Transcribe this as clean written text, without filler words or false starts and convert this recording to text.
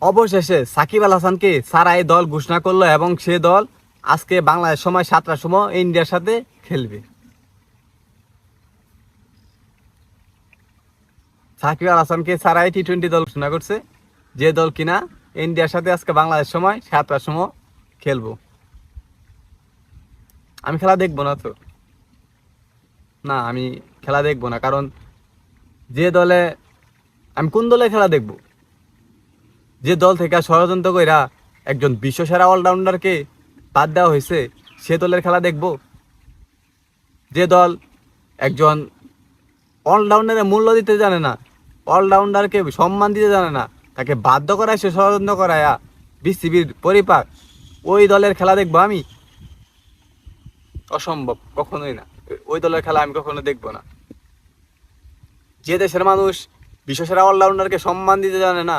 অবশেষে সাকিব আল হাসানকে সারাই দল ঘোষণা করলো এবং সে দল আজকে বাংলাদেশ সময় 7টার সময় ইন্ডিয়ার সাথে খেলবে। সাকিব আল হাসানকে সারাই টি-20 দল ঘোষণা করছে, যে দল কিনা ইন্ডিয়ার সাথে আজকে বাংলাদেশ সময় 7টার সময় খেলবো। আমি খেলা দেখবো না তো, না আমি খেলা দেখবো না, কারণ যে দলে আমি কোন দলে খেলা দেখবো? যে দল থেকে ষড়যন্ত্র কইরা একজন বিশ্বসেরা অলরাউন্ডারকে বাদ দেওয়া হয়েছে সে দলের খেলা দেখবো? যে দল একজন অলরাউন্ডারের মূল্য দিতে জানে না, অলরাউন্ডারকে সম্মান দিতে জানে না, তাকে বাধ্য করায় সে ষড়যন্ত্র করায়া বিসিবির পরিপাক, ওই দলের খেলা দেখবো আমি? অসম্ভব, কখনোই না। ওই দলের খেলা আমি কখনো দেখবো না। যে দেশের মানুষ বিশ্বসেরা অলরাউন্ডারকে সম্মান দিতে জানে না,